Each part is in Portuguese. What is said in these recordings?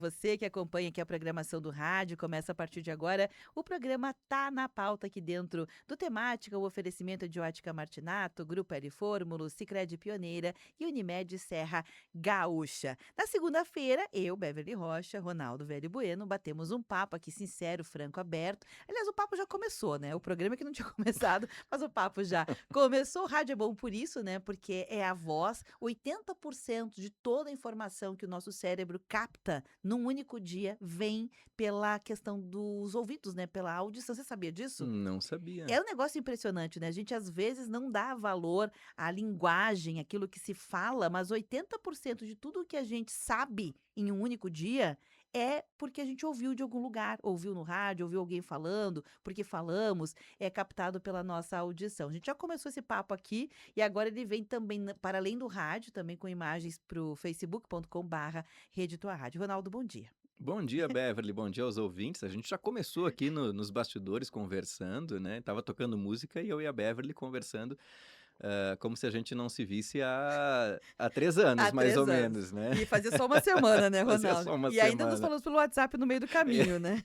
Você que acompanha aqui a programação do rádio, começa a partir de agora o programa Tá na Pauta aqui dentro do Temática, o oferecimento de Ótica Martinato, Grupo L Fórmulo, Sicredi Pioneira e Unimed Serra Gaúcha. Na segunda-feira, eu, Beverly Rocha, Ronaldo Velho Bueno, batemos um papo aqui sincero, franco, aberto. Aliás, o papo já começou, né? O programa que não tinha começado, mas o papo já começou. O rádio é bom por isso, né? Porque é a voz, 80% de toda a informação que o nosso cérebro capta num único dia vem pela questão dos ouvidos, né, pela audição. Você sabia disso? Não sabia. É um negócio impressionante, né, a gente às vezes não dá valor à linguagem, aquilo que se fala, mas 80% de tudo que a gente sabe em um único dia é porque a gente ouviu de algum lugar, ouviu no rádio, ouviu alguém falando, porque falamos, é captado pela nossa audição. A gente já começou esse papo aqui e agora ele vem também para além do rádio, também com imagens para o facebook.com/rede tua rádio. Ronaldo, bom dia. Bom dia, Beverly, bom dia aos ouvintes. A gente já começou aqui nos bastidores conversando, né, tava tocando música e eu e a Beverly conversando, como se a gente não se visse há 3 anos, Há mais ou 3 anos. menos, né. E fazia só uma semana, né, Fazia Ronaldo? só uma E ainda nos semana. falamos pelo WhatsApp no meio do É. caminho, né.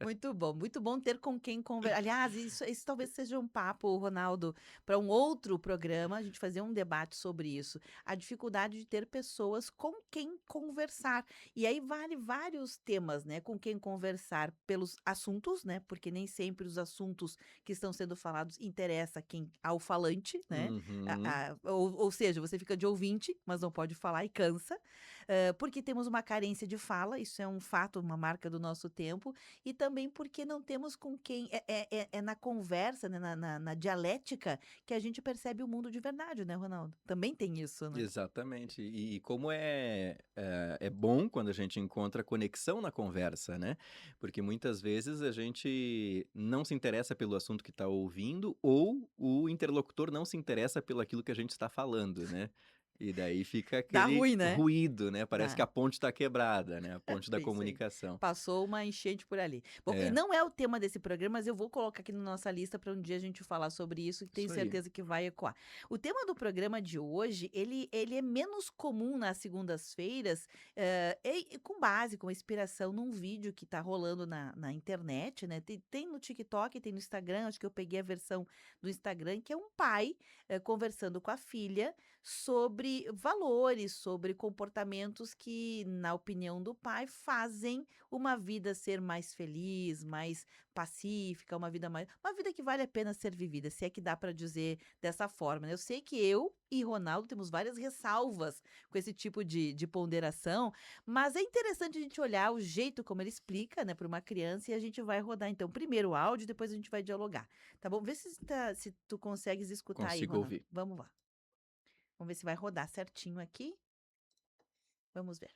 Muito bom ter com quem conversar. Aliás, isso talvez seja um papo, Ronaldo, para um outro programa, a gente fazer um debate sobre isso. A dificuldade de ter pessoas com quem conversar. E aí vale vários temas, né, com quem conversar pelos assuntos, né, porque nem sempre os assuntos que estão sendo falados interessa quem ao falante, né. Uhum. Ou seja, você fica de ouvinte, mas não pode falar e cansa. Porque temos uma carência de fala, isso é um fato, uma marca do nosso tempo, e também porque não temos com quem é na conversa, né, na dialética que a gente percebe o mundo de verdade, né, Ronaldo? Também tem isso, né? Exatamente. E como é bom quando a gente encontra conexão na conversa, né, porque muitas vezes a gente não se interessa pelo assunto que está ouvindo ou o interlocutor não se interessa pelo aquilo que a gente está falando, né. E daí fica Dá aquele ruim, né? ruído, né, parece que Dá. a ponte está quebrada, né, a ponte da É isso aí. comunicação. Passou uma enchente por ali. Bom, e É, não é o tema desse programa, mas eu vou colocar aqui na nossa lista para um dia a gente falar sobre isso, que tenho isso aí. certeza que vai ecoar. O tema do programa de hoje, ele é menos comum nas segundas-feiras, com base, com inspiração num vídeo que tá rolando na internet, né? Tem no TikTok, tem no Instagram, acho que eu peguei a versão do Instagram, que é um pai conversando com a filha sobre valores, sobre comportamentos que, na opinião do pai, fazem uma vida ser mais feliz, mais pacífica, uma vida que vale a pena ser vivida, se é que dá para dizer dessa forma, né. Eu sei que eu e Ronaldo temos várias ressalvas com esse tipo de ponderação, mas é interessante a gente olhar o jeito como ele explica, né, para uma criança e a gente vai rodar então primeiro o áudio, depois a gente vai dialogar, tá bom? Vê se tu consegues escutar aí, Consigo Ronaldo. ouvir. Vamos lá. Vamos ver se vai rodar certinho aqui. Vamos ver.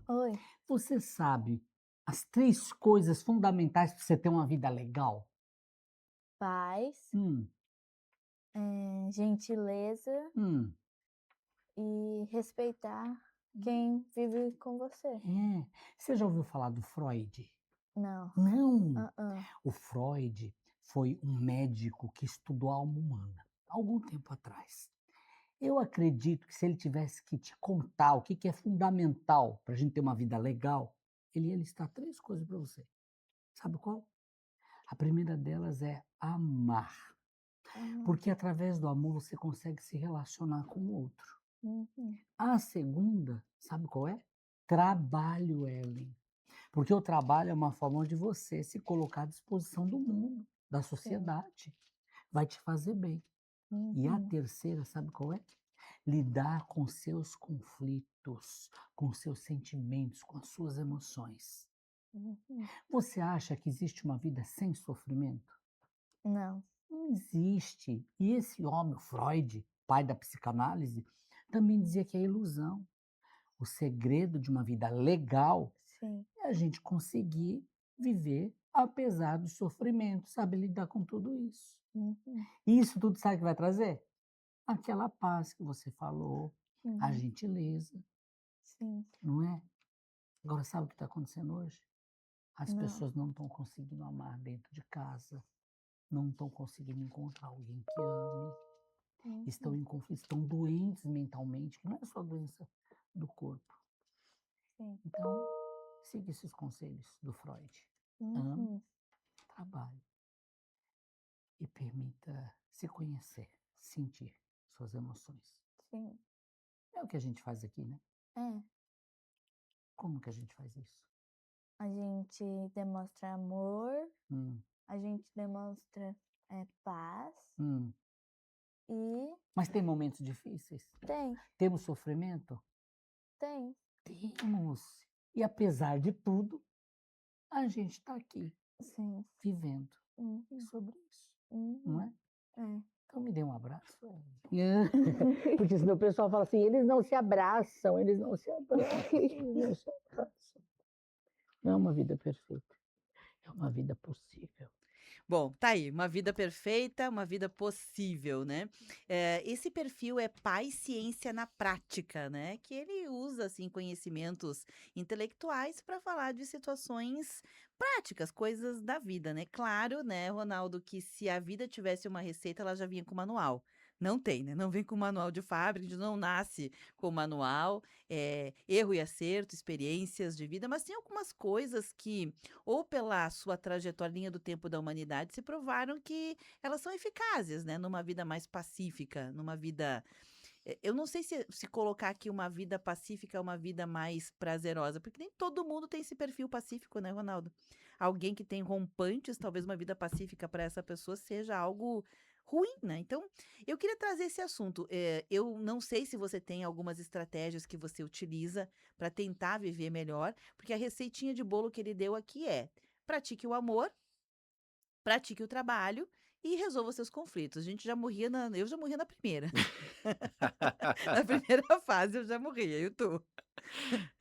Oi. Você sabe as 3 coisas fundamentais para você ter uma vida legal? Paz, Hum, gentileza hum, e respeitar quem vive com você. é. Você já ouviu falar do Freud? Não. Não! Ah. O Freud foi um médico que estudou a alma humana, algum tempo atrás. Eu acredito que se ele tivesse que te contar o que que é fundamental para a gente ter uma vida legal, ele ia listar 3 coisas para você. Sabe qual? A primeira delas é amar. Ah. Porque através do amor você consegue se relacionar com o outro. Uhum. A segunda, sabe qual é? Trabalho, Ellen. Porque o trabalho é uma forma de você se colocar à disposição do mundo, da Sim. sociedade. Vai te fazer bem. E a Uhum. terceira, sabe qual é? Lidar com seus conflitos, com seus sentimentos, com as suas emoções. Uhum. Você acha que existe uma vida sem sofrimento? Não. Não existe. E esse homem, o Freud, pai da psicanálise, também dizia que é ilusão. O segredo de uma vida legal Sim. é a gente conseguir viver apesar do sofrimento, saber lidar com tudo isso. Uhum. E isso tudo sabe o que vai trazer? Aquela paz que você falou, a Uhum. gentileza, Sim. não é? Agora, sabe o que está acontecendo hoje? As Não. pessoas não estão conseguindo amar dentro de casa, não estão conseguindo encontrar alguém que ame, estão Uhum. em conflito, estão doentes mentalmente, que não é só doença do corpo. sim. Então, siga esses conselhos do Freud. Ame, Uhum, trabalhe e permita se conhecer, sentir suas emoções. sim. É o que a gente faz aqui, né? É, Como que a gente faz isso? a gente demonstra amor, Hum, a gente demonstra, paz hum. e Mas tem momentos difíceis? tem, Temos sofrimento? tem, Temos. E apesar de tudo, a gente está aqui, sim. vivendo Uhum, sobre isso, não uhum, é? é. Então me dê um abraço. Porque senão o pessoal fala assim, eles não se abraçam, eles não se abraçam, eles não se abraçam. Não é uma vida perfeita, é uma vida possível. Bom, tá aí, uma vida perfeita, uma vida possível, né? Esse perfil é Pai Ciência na Prática, né? Que ele usa, assim, conhecimentos intelectuais para falar de situações práticas, coisas da vida, né? Claro, né, Ronaldo, que se a vida tivesse uma receita, ela já vinha com manual. Não tem, né? Não vem com manual de fábrica, a gente não nasce com manual, erro e acerto, experiências de vida, mas tem algumas coisas que ou pela sua trajetória, linha do tempo da humanidade, se provaram que elas são eficazes, né, numa vida mais pacífica, numa vida. Eu não sei se colocar aqui uma vida pacífica é uma vida mais prazerosa, porque nem todo mundo tem esse perfil pacífico, né, Ronaldo? Alguém que tem rompantes, talvez uma vida pacífica para essa pessoa seja algo ruim, né? Então, eu queria trazer esse assunto. Eu não sei se você tem algumas estratégias que você utiliza para tentar viver melhor, porque a receitinha de bolo que ele deu aqui é: pratique o amor, pratique o trabalho e resolva seus conflitos. A gente já morria eu já morria na primeira. Na primeira fase eu já morria, eu tô.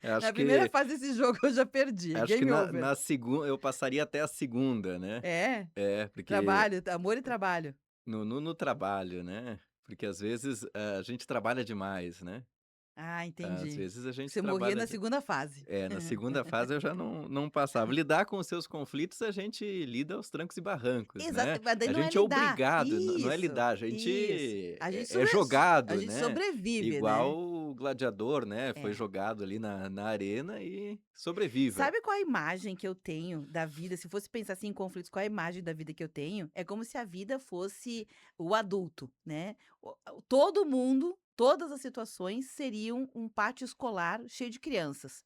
Acho Na primeira que fase desse jogo eu já perdi, acho que game na over. na segunda eu passaria até a segunda, né. É, É, porque trabalho, amor e trabalho. no trabalho, né, porque às vezes, a gente trabalha demais, né. Ah, Às entendi. vezes a gente Você morria trabalha na de segunda fase. na segunda fase eu já não passava. Lidar com os seus conflitos, a gente lida aos trancos e barrancos, Exato, né. mas daí A não é gente é lidar. obrigado, não é Isso, lidar, a gente isso. A gente é a jogado, gente né. sobrevive, Igual né. o gladiador, né, foi É. jogado ali na arena e sobreviva. Sabe qual a imagem que eu tenho da vida? Se fosse pensar assim em conflitos, qual a imagem da vida que eu tenho? É como se a vida fosse o adulto, né? Todo mundo, todas as situações seriam um pátio escolar cheio de crianças.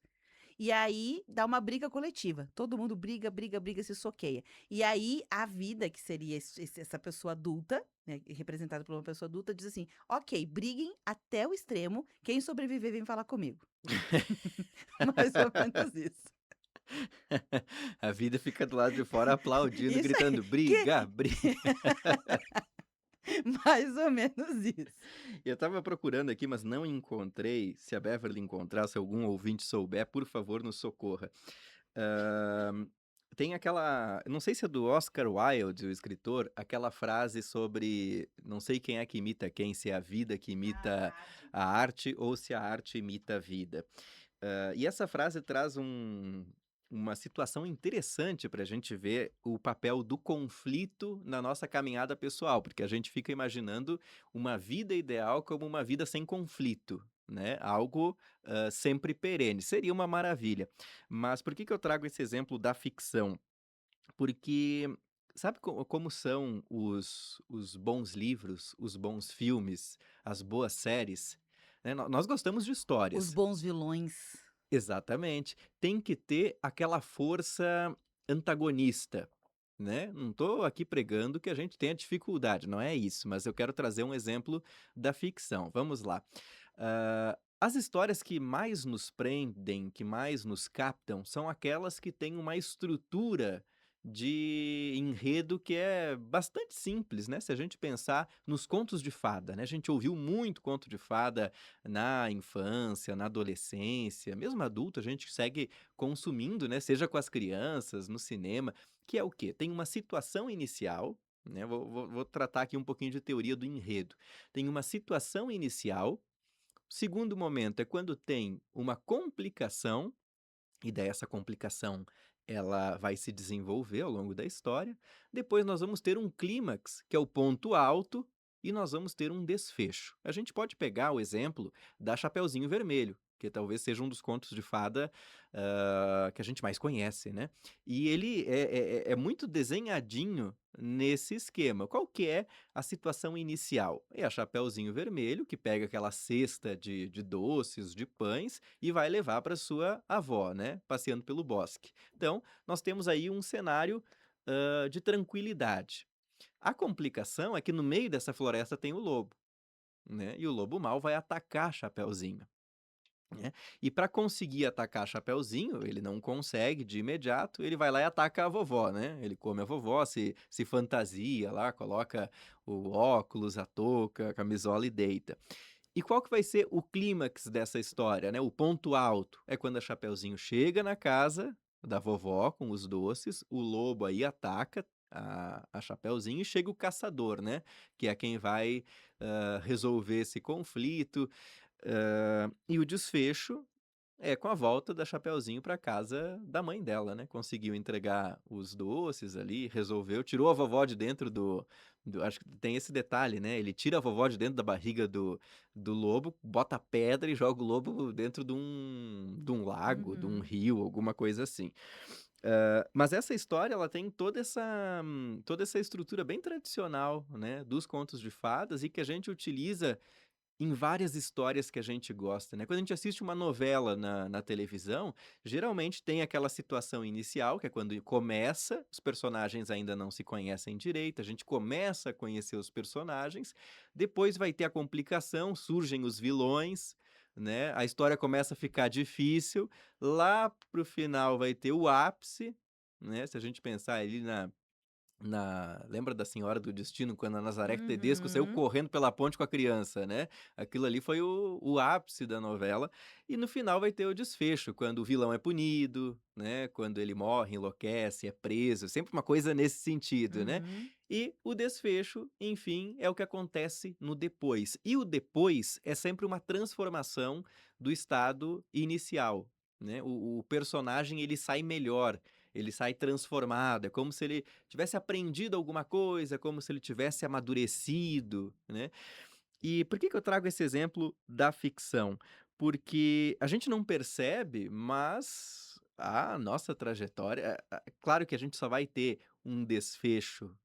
E aí dá uma briga coletiva. Todo mundo briga, briga, briga, se soqueia. E aí a vida, que seria essa pessoa adulta, né, representada por uma pessoa adulta, diz assim: ok, briguem até o extremo. Quem sobreviver, vem falar comigo. Mais ou menos isso. A vida fica do lado de fora aplaudindo, Isso aí. gritando: "Briga, briga". Mais ou menos isso. Eu estava procurando aqui, mas não encontrei. Se a Beverly encontrar, se algum ouvinte souber, por favor, nos socorra. Hã, tem aquela, não sei se é do Oscar Wilde, o escritor, aquela frase sobre não sei quem é que imita quem, se é a vida que Ah, imita arte. a arte ou se a arte imita a vida. E essa frase traz uma situação interessante para a gente ver o papel do conflito na nossa caminhada pessoal, porque a gente fica imaginando uma vida ideal como uma vida sem conflito, né? Algo sempre perene. Seria uma maravilha. Mas por que que eu trago esse exemplo da ficção? Porque sabe como são os bons livros, os bons filmes, as boas séries? Né, nós gostamos de Os histórias. bons vilões. Exatamente. Tem que ter aquela força antagonista, né. Não estou aqui pregando que a gente tenha dificuldade, não é isso, mas eu quero trazer um exemplo da ficção. Vamos lá. As histórias que mais nos prendem, que mais nos captam, são aquelas que têm uma estrutura de enredo que é bastante simples, né, se a gente pensar nos contos de fada, né, a gente ouviu muito conto de fada na infância, na adolescência, mesmo adulto a gente segue consumindo, né, seja com as crianças, no cinema, que é o quê? Tem uma situação inicial, né, vou tratar aqui um pouquinho de teoria do enredo. Tem uma situação inicial, segundo momento é quando tem uma complicação, e daí essa complicação ela vai se desenvolver ao longo da história. Depois nós vamos ter um clímax, que é o ponto alto, e nós vamos ter um desfecho. A gente pode pegar o exemplo da Chapeuzinho Vermelho, que talvez seja um dos contos de fada que a gente mais conhece, né? E ele é muito desenhadinho nesse esquema. Qual que é a situação inicial? É a Chapeuzinho Vermelho, que pega aquela cesta de doces, de pães, e vai levar para sua avó, né? Passeando pelo bosque. Então, nós temos aí um cenário de tranquilidade. A complicação é que no meio dessa floresta tem o lobo, né? E o lobo mau vai atacar Chapeuzinho, né? E para conseguir atacar Chapeuzinho, ele não consegue de imediato, ele vai lá e ataca a vovó, né? Ele come a vovó, se fantasia lá, coloca o óculos, a touca, a camisola e deita. E qual que vai ser o clímax dessa história, né? O ponto alto é quando a Chapeuzinho chega na casa da vovó com os doces, o lobo aí ataca a Chapeuzinho e chega o caçador, né? Que é quem vai resolver esse conflito. E o desfecho é com a volta da Chapeuzinho para casa da mãe dela, né? Conseguiu entregar os doces ali, resolveu, tirou a vovó de dentro acho que tem esse detalhe, né? Ele tira a vovó de dentro da barriga do lobo, bota a pedra e joga o lobo dentro de um lago, de um Uhum. rio, alguma coisa assim. Mas essa história, ela tem toda essa estrutura bem tradicional, né? Dos contos de fadas e que a gente utiliza em várias histórias que a gente gosta, né. Quando a gente assiste uma novela na televisão, geralmente tem aquela situação inicial, que é quando começa, os personagens ainda não se conhecem direito, a gente começa a conhecer os personagens, depois vai ter a complicação, surgem os vilões, né, a história começa a ficar difícil, lá para o final vai ter o ápice, né, se a gente pensar ali lembra da Senhora do Destino, quando a Nazaré Tedesco saiu Uhum. correndo pela ponte com a criança, né? Aquilo ali foi o ápice da novela. E no final vai ter o desfecho, quando o vilão é punido, né? Quando ele morre, enlouquece, é preso. Sempre uma coisa nesse sentido, né? Uhum. E o desfecho, enfim, é o que acontece no depois. E o depois é sempre uma transformação do estado inicial, né? O personagem, ele sai melhor, ele sai transformado, é como se ele tivesse aprendido alguma coisa, como se ele tivesse amadurecido, né. E por que que eu trago esse exemplo da ficção? Porque a gente não percebe, mas a nossa trajetória claro que a gente só vai ter um desfecho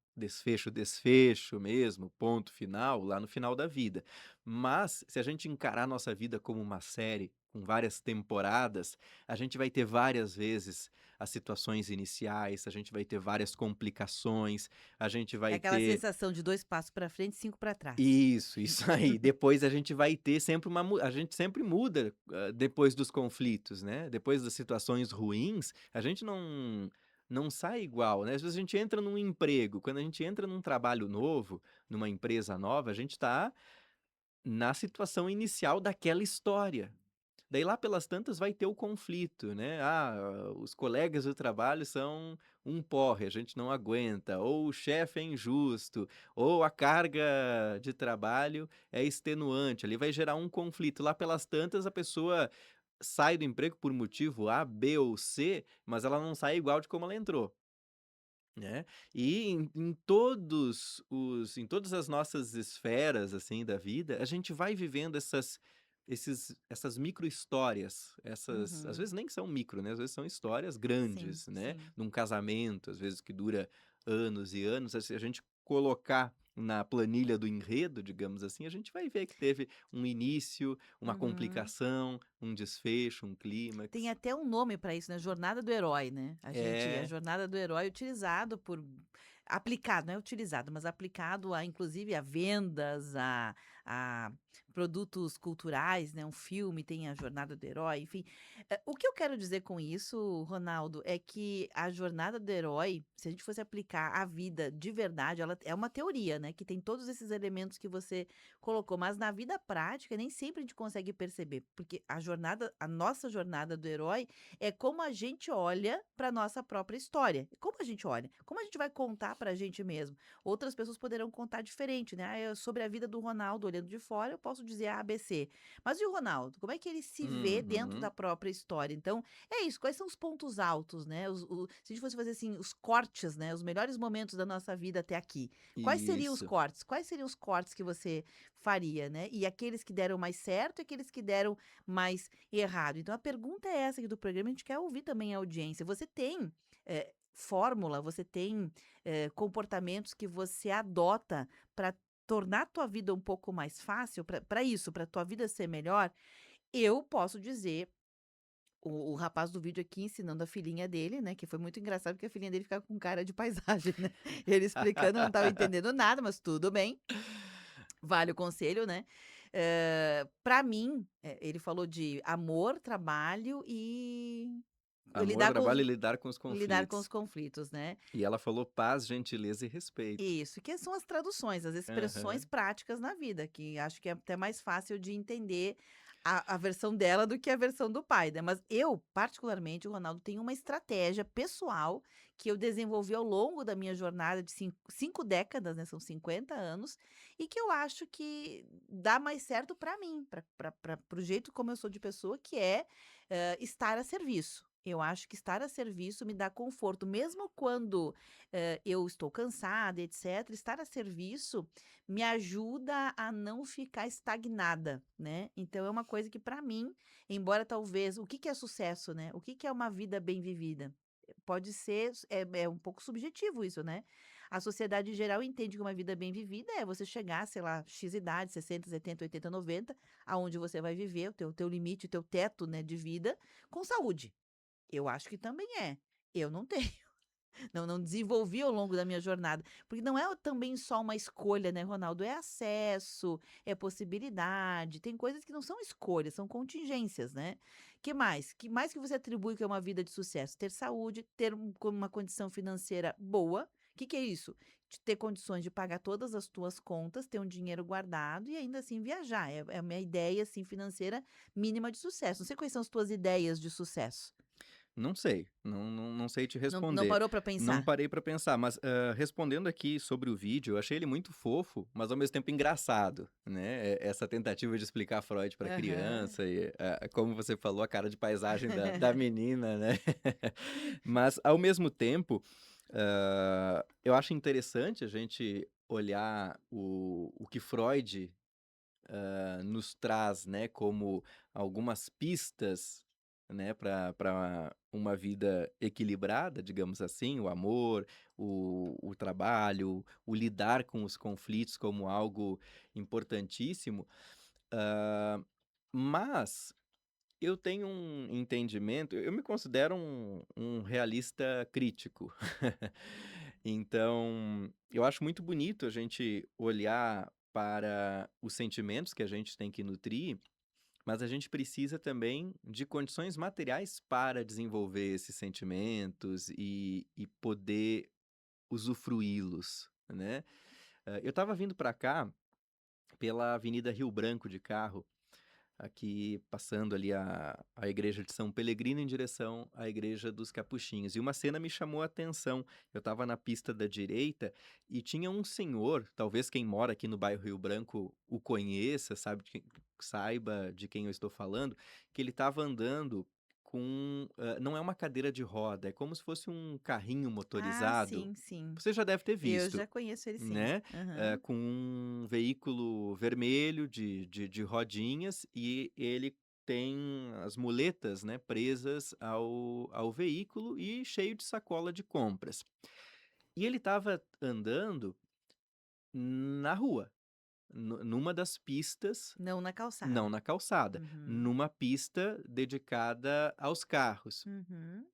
mesmo, ponto final, lá no final da vida. Mas, se a gente encarar a nossa vida como uma série, com várias temporadas, a gente vai ter várias vezes as situações iniciais, a gente vai ter várias complicações, a gente É vai aquela ter sensação de 2 passos para frente, 5 para trás. isso aí. Depois a gente vai ter sempre a gente sempre muda, depois dos conflitos, né, depois das situações ruins, a gente não sai igual, né. Às vezes a gente entra num emprego, quando a gente entra num trabalho novo, numa empresa nova, a gente tá na situação inicial daquela história. Daí lá pelas tantas vai ter o conflito, né, os colegas do trabalho são um porre, a gente não aguenta, ou o chefe é injusto, ou a carga de trabalho é extenuante, ali vai gerar um conflito. Lá pelas tantas a pessoa sai do emprego por motivo A, B ou C, mas ela não sai igual de como ela entrou. Né, e em todas as nossas esferas, assim, da vida, a gente vai vivendo essas micro histórias, essas às Uhum. vezes nem são micro, né, às vezes são histórias Sim, grandes, né, sim. num casamento, às vezes que dura anos e anos, se a gente colocar na planilha do enredo, digamos assim, a gente vai ver que teve um início, uma Uhum. complicação, um desfecho, um Tem clímax. até um nome para isso, né, jornada do herói, né. A É, jornada do herói é utilizado por aplicado, não é utilizado, mas aplicado a inclusive a vendas, a produtos culturais, né, um filme tem a jornada do herói, enfim. O que eu quero dizer com isso, Ronaldo, é que a jornada do herói, se a gente fosse aplicar à vida de verdade, ela é uma teoria, né, que tem todos esses elementos que você colocou, mas na vida prática nem sempre a gente consegue perceber, porque a nossa jornada do herói é como a gente olha para nossa própria história. Como a gente olha? Como a gente vai contar para a gente mesmo? Outras pessoas poderão contar diferente, né? Ah, é sobre a vida do Ronaldo olhando de fora, eu posso dizer A, B, C. Mas e o Ronaldo? Como é que ele se vê dentro da Uhum. própria história? Então, é isso. Quais são os pontos altos, né? Se a gente fosse fazer assim, os cortes, né? Os melhores momentos da nossa vida até aqui. Quais seriam os Isso. cortes? Quais seriam os cortes que você faria, né? E aqueles que deram mais certo e aqueles que deram mais errado. Então, a pergunta é essa aqui do programa, a gente quer ouvir também a audiência. Você tem fórmula, você tem comportamentos que você adota para tornar a tua vida um pouco mais fácil, para isso, para tua vida ser melhor? Eu posso dizer, o rapaz do vídeo aqui ensinando a filhinha dele, né, que foi muito engraçado, porque a filhinha dele ficava com cara de paisagem, né, ele explicando, eu não estava entendendo nada, mas tudo bem, vale o conselho, né. Pra mim, ele falou de amor, trabalho e Amor, lidar com os trabalho e lidar com os lidar com os conflitos. conflitos, né. E ela falou paz, gentileza e respeito. Isso, que são as traduções, as expressões Aham. práticas na vida, que acho que é até mais fácil de entender a versão dela do que a versão do pai, né. Mas eu, particularmente, o Ronaldo, tem uma estratégia pessoal que eu desenvolvi ao longo da minha jornada de 5 décadas, né, são 50 anos, e que eu acho que dá mais certo para mim, para o jeito como eu sou de pessoa, que é, estar a serviço. Eu acho que estar a serviço me dá conforto, mesmo quando eu estou cansada, etc., estar a serviço me ajuda a não ficar estagnada, né? Então é uma coisa que para mim, embora talvez, o que que é sucesso, né? O que que é uma vida bem vivida? Pode ser, é um pouco subjetivo isso, né? A sociedade em geral entende que uma vida bem vivida é você chegar, sei lá, X idade, 60, 70, 80, 90, aonde você vai viver, o teu limite, o teu teto, né, de vida, com saúde. Eu acho que também é. Eu não tenho. Não desenvolvi ao longo da minha jornada, porque não é também só uma escolha, né, Ronaldo, é acesso, é possibilidade, tem coisas que não são escolhas, são contingências, né. Que mais que você atribui que é uma vida de sucesso? Ter saúde, ter uma condição financeira boa. O que que é isso? De ter condições de pagar todas as tuas contas, ter um dinheiro guardado e ainda assim viajar, é a minha ideia, assim, financeira mínima de sucesso. Não sei quais são as tuas ideias de sucesso. Não sei, não sei te Não responder. parou para Não pensar? parei pra pensar, mas, respondendo aqui sobre o vídeo, eu achei ele muito fofo, mas ao mesmo tempo engraçado, né, essa tentativa de explicar Freud pra Aham. criança e, como você falou, a cara de paisagem da menina, né. Mas ao mesmo tempo, eu acho interessante a gente olhar o que Freud nos traz, né, como algumas pistas, né, para uma vida equilibrada, digamos assim, o amor, o trabalho, o lidar com os conflitos como algo importantíssimo. Mas eu tenho um entendimento, eu me considero um realista crítico. Então, eu acho muito bonito a gente olhar para os sentimentos que a gente tem que nutrir, mas a gente precisa também de condições materiais para desenvolver esses sentimentos e poder usufruí-los, né. Eu estava vindo para cá pela Avenida Rio Branco de carro, aqui passando ali a igreja de São Pelegrino em direção à igreja dos Capuchinhos. E uma cena me chamou a atenção. Eu estava na pista da direita e tinha um senhor, talvez quem mora aqui no bairro Rio Branco o conheça, saiba de quem eu estou falando, que ele estava andando com, não é uma cadeira de roda, é como se fosse um carrinho Ah, motorizado. sim, sim. Você já deve ter Eu visto. já conheço ele sim. Né, Aham. com um veículo vermelho de rodinhas e ele tem as muletas, né, presas ao veículo e cheio de sacola de compras. E ele estava andando na rua, numa das pistas, Não na não calçada. na calçada, Uhum. numa pista dedicada aos carros. Uhum.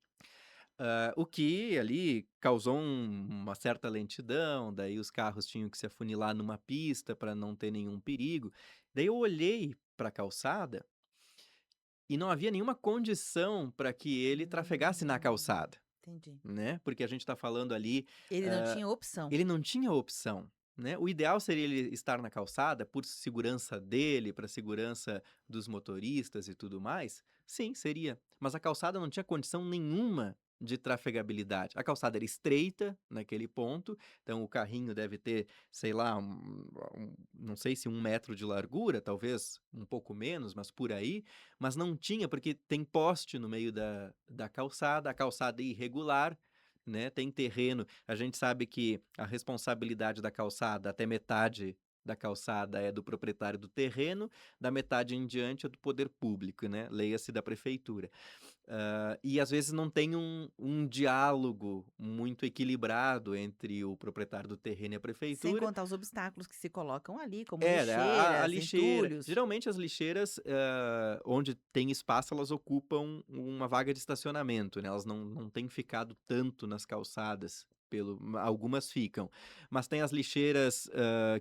O que ali causou uma certa lentidão, daí os carros tinham que se afunilar numa pista para não ter nenhum perigo. Daí eu olhei para a calçada e não havia nenhuma condição para que ele trafegasse na calçada, Entendi. né, porque a gente está falando ali, Ele não hã, tinha opção. ele não tinha opção, né. O ideal seria ele estar na calçada por segurança dele, para segurança dos motoristas e tudo mais, sim, seria, mas a calçada não tinha condição nenhuma de trafegabilidade. A calçada era estreita naquele ponto, então o carrinho deve ter, sei lá, não sei se 1 metro de largura, talvez um pouco menos, mas por aí, mas não tinha, porque tem poste no meio da calçada, a calçada é irregular, né? Tem terreno. A gente sabe que a responsabilidade da calçada, até metade da calçada é do proprietário do terreno, da metade em diante é do poder público, né? Leia-se da prefeitura. E às vezes não tem um diálogo muito equilibrado entre o proprietário do terreno e a Sem prefeitura. contar os obstáculos que se colocam ali, como É, a lixeiras, lixeira. entulhos. Geralmente as lixeiras, onde tem espaço, elas ocupam uma vaga de estacionamento, né? Elas não têm ficado tanto nas calçadas. Algumas ficam. Mas tem as lixeiras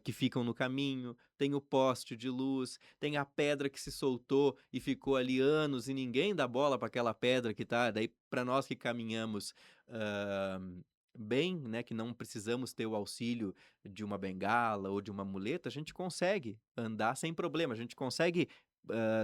que ficam no caminho, tem o poste de luz, tem a pedra que se soltou e ficou ali anos e ninguém dá bola para aquela pedra que tá. Daí, para nós que caminhamos ah, bem, né? Que não precisamos ter o auxílio de uma bengala ou de uma muleta, a gente consegue andar sem problema, a gente consegue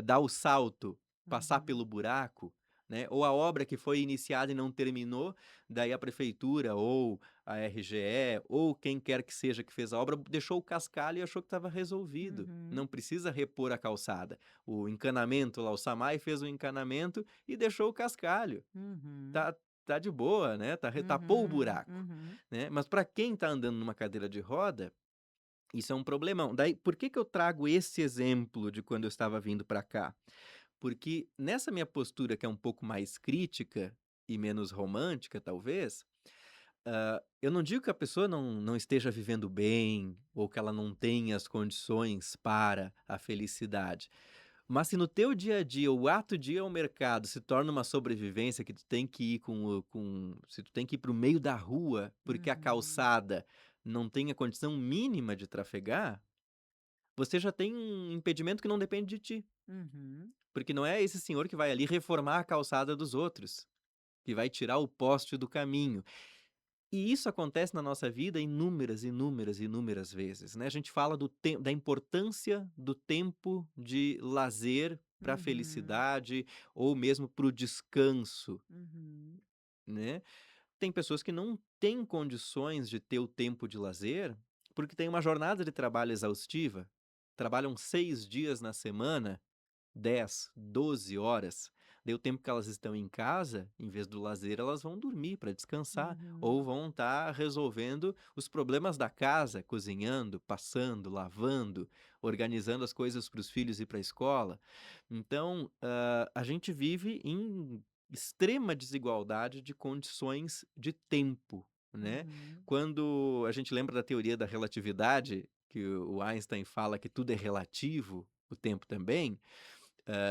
dar o salto, passar Uhum, pelo buraco, né? Ou a obra que foi iniciada e não terminou, daí a prefeitura ou a RGE ou quem quer que seja que fez a obra deixou o cascalho e achou que estava resolvido. uhum, Não precisa repor a calçada. O encanamento lá, o Samai fez o encanamento e deixou o cascalho. uhum, Tá de boa, né? Tapou o uhum, buraco, uhum, né? Mas para quem tá andando numa cadeira de roda, isso é um problemão. Daí, por que que eu trago esse exemplo de quando eu estava vindo para cá? Porque nessa minha postura que é um pouco mais crítica e menos romântica, talvez, eu não digo que a pessoa não esteja vivendo bem ou que ela não tenha as condições para a felicidade. Mas se no teu dia a dia o ato de ir ao mercado se torna uma sobrevivência que tu tem que ir se tu tem que ir para o meio da rua porque a uhum, calçada não tem a condição mínima de trafegar, você já tem um impedimento que não depende de ti. uhum, Porque não é esse senhor que vai ali reformar a calçada dos outros, que vai tirar o poste do caminho. E isso acontece na nossa vida inúmeras, inúmeras, inúmeras vezes, né? A gente fala da importância do tempo de lazer para a uhum, felicidade ou mesmo para o descanso, uhum, né? Tem pessoas que não têm condições de ter o tempo de lazer porque tem uma jornada de trabalho exaustiva, trabalham 6 dias na semana, 10, 12 horas. Daí o tempo que elas estão em casa, em vez do lazer, elas vão dormir para descansar ou uhum, vão estar resolvendo os problemas da casa, cozinhando, passando, lavando, organizando as coisas para os filhos ir para a escola. Então, a gente vive em extrema desigualdade de condições de tempo, né? uhum, Quando a gente lembra da teoria da relatividade, que o Einstein fala que tudo é relativo, o tempo também,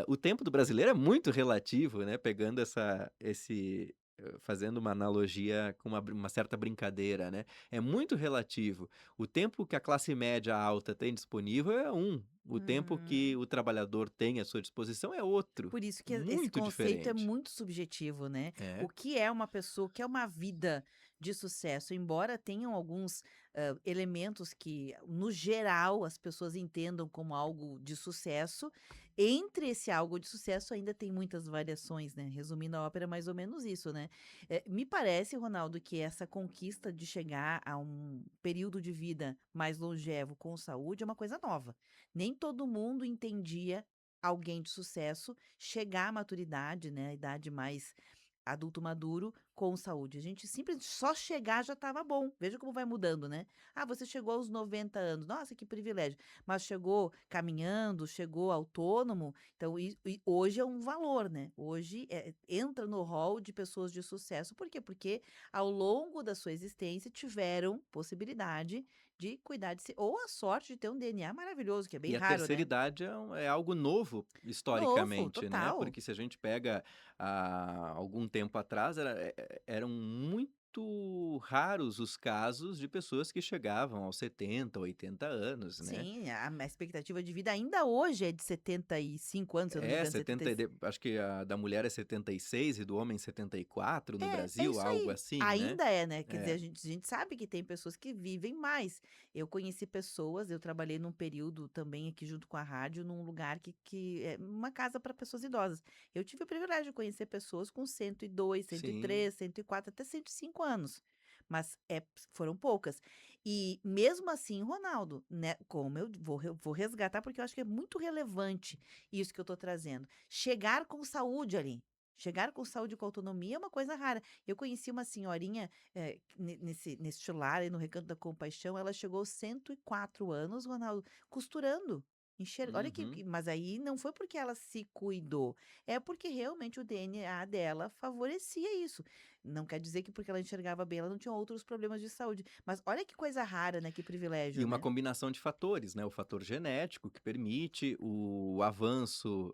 o tempo do brasileiro é muito relativo, né, pegando fazendo uma analogia com uma certa brincadeira, né, é muito relativo. O tempo que a classe média alta tem disponível é um, o tempo que uhum. o trabalhador tem à sua disposição é outro, Por isso que esse muito conceito é diferente. muito subjetivo, né. O É. que é uma pessoa, o que é uma vida de sucesso? Embora tenham alguns, elementos que, no geral, as pessoas entendam como algo de sucesso, entre esse algo de sucesso ainda tem muitas variações, né. Resumindo a ópera, é mais ou menos isso, né. Me parece, Ronaldo, que essa conquista de chegar a um período de vida mais longevo com saúde é uma coisa nova. Nem todo mundo entendia alguém de sucesso chegar à maturidade, né, a idade mais adulto maduro com saúde. A gente simplesmente só chegar já estava bom. Veja como vai mudando, né. Ah, você chegou aos 90 anos, nossa, que privilégio. Mas chegou caminhando, chegou autônomo, então e hoje é um valor, né. Hoje, entra no rol de pessoas de sucesso. Por quê? Porque ao longo da sua existência tiveram possibilidade de cuidar de si ou a sorte de ter um DNA maravilhoso, que é bem E a raro, terceira né. idade é algo novo Novo, historicamente, né, total. porque se a gente pega, algum tempo atrás eram muito raros os casos de pessoas que chegavam aos 70, 80 anos, né. Sim, a expectativa de vida ainda hoje é de 75 anos, se eu não me É, engano, 70 e 76. acho que a da mulher é 76 e do homem 74 no É Brasil, isso algo aí. assim, né. Ainda é, né, quer dizer, É, a gente sabe que tem pessoas que vivem mais. Eu conheci pessoas, eu trabalhei num período também aqui junto com a rádio, num lugar que é uma casa para pessoas idosas. Eu tive o privilégio de conhecer pessoas com 102, sim. 103, 104, até 105 anos, mas foram poucas. E mesmo assim, Ronaldo, né, como eu vou resgatar, porque eu acho que é muito relevante isso que eu tô trazendo, chegar com saúde ali. Chegar com saúde e com autonomia é uma coisa rara. Eu conheci uma senhorinha, nesse lar aí no Recanto da Compaixão, ela chegou aos 104 anos, Ronaldo, costurando. Olha Uhum. mas aí não foi porque ela se cuidou, é porque realmente o DNA dela favorecia isso. Não quer dizer que porque ela enxergava bem, ela não tinha outros problemas de saúde. Mas olha que coisa rara, né? Que E privilégio, uma né? combinação de fatores, né, o fator genético que permite o avanço,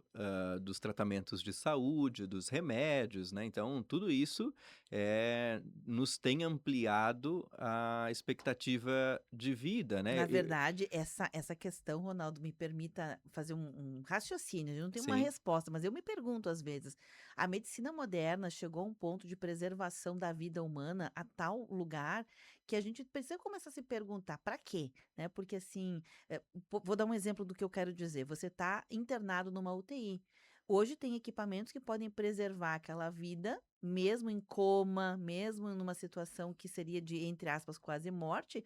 dos tratamentos de saúde, dos remédios, né, então tudo isso, nos tem ampliado a expectativa de vida, né. Na verdade, essa questão, Ronaldo, me permita fazer um raciocínio, eu não tenho uma Sim. resposta, mas eu me pergunto às vezes, a medicina moderna chegou a um ponto de preservação da vida humana a tal lugar que a gente precisa começar a se perguntar para quê, né? Porque assim, vou dar um exemplo do que eu quero dizer. Você está internado numa UTI. Hoje tem equipamentos que podem preservar aquela vida, mesmo em coma, mesmo numa situação que seria de, entre aspas, quase morte,